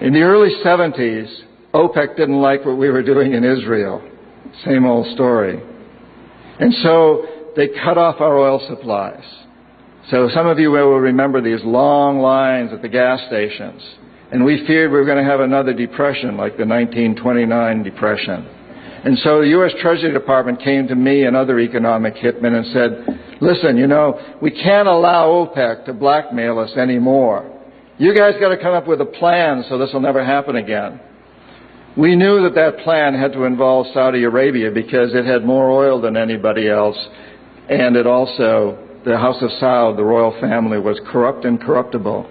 In the early 70s, OPEC didn't like what we were doing in Israel. Same old story. And so they cut off our oil supplies. So some of you will remember these long lines at the gas stations. And we feared we were going to have another depression like the 1929 depression. And so the U.S. Treasury Department came to me and other economic hitmen and said, listen, we can't allow OPEC to blackmail us anymore. You guys got to come up with a plan so this will never happen again. We knew that that plan had to involve Saudi Arabia because it had more oil than anybody else, and it also, the House of Saud, the royal family, was corrupt and corruptible.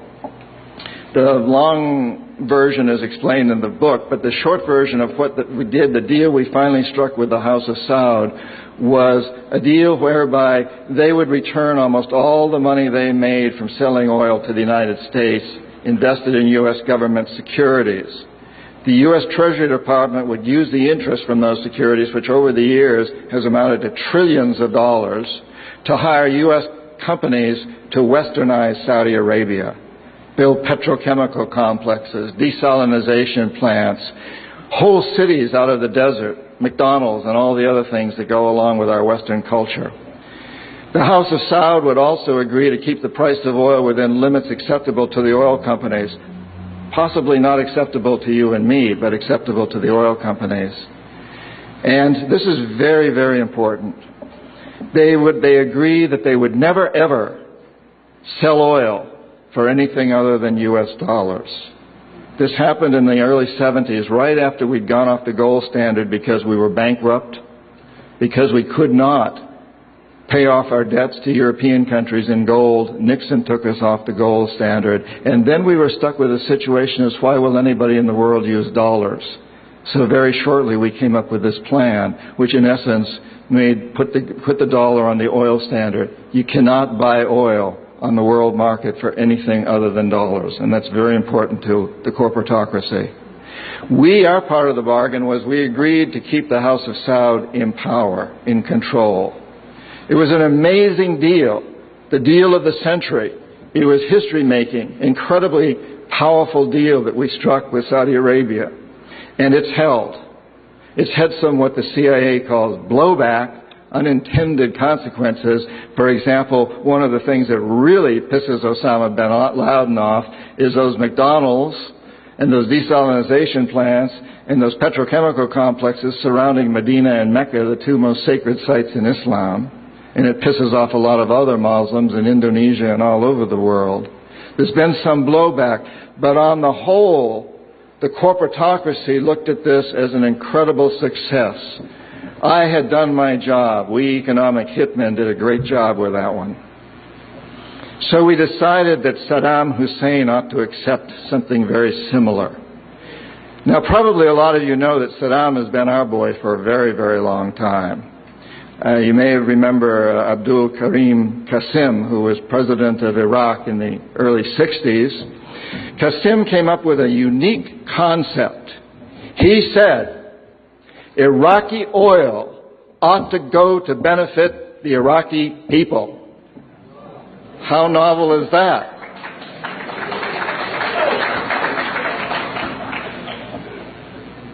The long version is explained in the book, but the short version of what we did, the deal we finally struck with the House of Saud, was a deal whereby they would return almost all the money they made from selling oil to the United States, invested in U.S. government securities. The U.S. Treasury Department would use the interest from those securities, which over the years has amounted to trillions of dollars, to hire U.S. companies to westernize Saudi Arabia, build petrochemical complexes, desalination plants, whole cities out of the desert, McDonald's and all the other things that go along with our Western culture. The House of Saud would also agree to keep the price of oil within limits acceptable to the oil companies, possibly not acceptable to you and me, but acceptable to the oil companies. And this is very, very important. They agree that they would never, ever sell oil for anything other than U.S. dollars. This happened in the early 70s, right after we'd gone off the gold standard because we were bankrupt, because we could not pay off our debts to European countries in gold. Nixon took us off the gold standard. And then we were stuck with a situation as, why will anybody in the world use dollars? So very shortly we came up with this plan, which in essence put the dollar on the oil standard. You cannot buy oil on the world market for anything other than dollars, and that's very important to the corporatocracy. Our part of the bargain was we agreed to keep the House of Saud in power, in control. It was an amazing deal, the deal of the century. It was history-making, incredibly powerful deal that we struck with Saudi Arabia, and it's held. It's had some what the CIA calls blowback, unintended consequences. For example, one of the things that really pisses Osama bin Laden off is those McDonald's and those desalination plants and those petrochemical complexes surrounding Medina and Mecca, the two most sacred sites in Islam. And it pisses off a lot of other Muslims in Indonesia and all over the world. There's been some blowback, but on the whole, the corporatocracy looked at this as an incredible success. I had done my job. We economic hitmen did a great job with that one. So we decided that Saddam Hussein ought to accept something very similar. Now, probably a lot of you know that Saddam has been our boy for a very, very long time. You may remember Abdul Karim Qasim, who was president of Iraq in the early 60s. Qasim came up with a unique concept. He said, Iraqi oil ought to go to benefit the Iraqi people. How novel is that?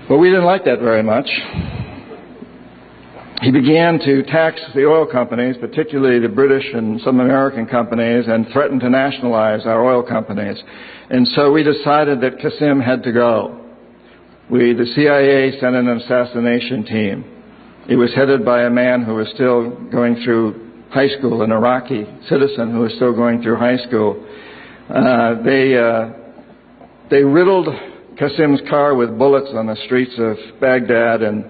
But we didn't like that very much. He began to tax the oil companies, particularly the British and some American companies, and threatened to nationalize our oil companies. And so we decided that Qasim had to go. The CIA sent an assassination team. It was headed by a man who was still going through high school, an Iraqi citizen who was still going through high school. They riddled Qasim's car with bullets on the streets of Baghdad and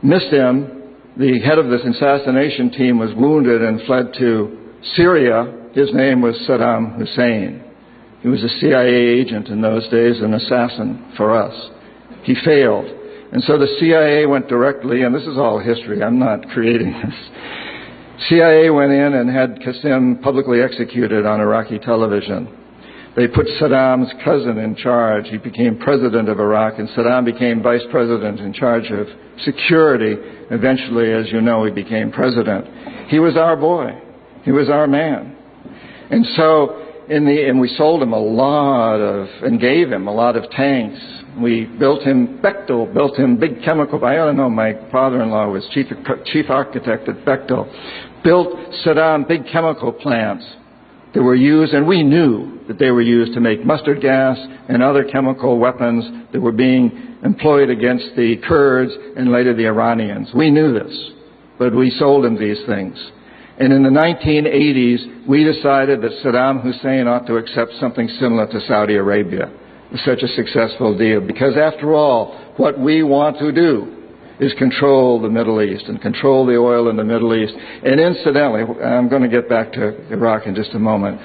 missed him. The head of this assassination team was wounded and fled to Syria. His name was Saddam Hussein. He was a CIA agent in those days, an assassin for us. He failed. And so the CIA went directly, and this is all history, I'm not creating this. CIA went in and had Qasim publicly executed on Iraqi television. They put Saddam's cousin in charge. He became president of Iraq, and Saddam became vice president in charge of security. Eventually, as you know, he became president. He was our boy. He was our man. And so and we sold him and gave him a lot of tanks. We built him, Bechtel built him big chemical, I don't know, my father-in-law was chief architect at Bechtel, built Saddam big chemical plants that were used, and we knew that they were used to make mustard gas and other chemical weapons that were being employed against the Kurds and later the Iranians. We knew this, but we sold him these things. And in the 1980s, we decided that Saddam Hussein ought to accept something similar to Saudi Arabia. It was such a successful deal because, after all, what we want to do is control the Middle East and control the oil in the Middle East. And incidentally, I'm going to get back to Iraq in just a moment.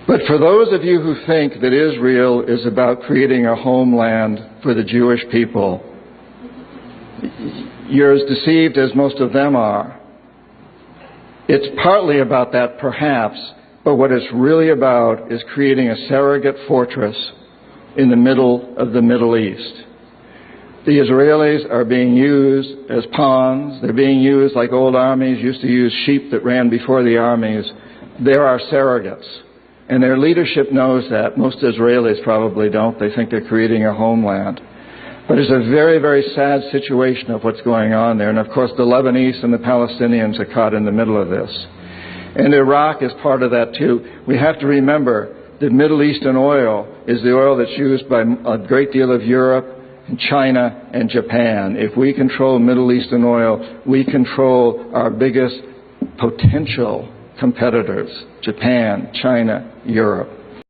But for those of you who think that Israel is about creating a homeland for the Jewish people, you're as deceived as most of them are. It's partly about that, perhaps, but what it's really about is creating a surrogate fortress in the middle of the Middle East. The Israelis are being used as pawns. They're being used like old armies used to use sheep that ran before the armies. They're our surrogates. And their leadership knows that. Most Israelis probably don't. They think they're creating a homeland. But it's a very, very sad situation of what's going on there. And, of course, the Lebanese and the Palestinians are caught in the middle of this. And Iraq is part of that, too. We have to remember that Middle Eastern oil is the oil that's used by a great deal of Europe, and China, and Japan. If we control Middle Eastern oil, we control our biggest potential competitors, Japan, China, Europe.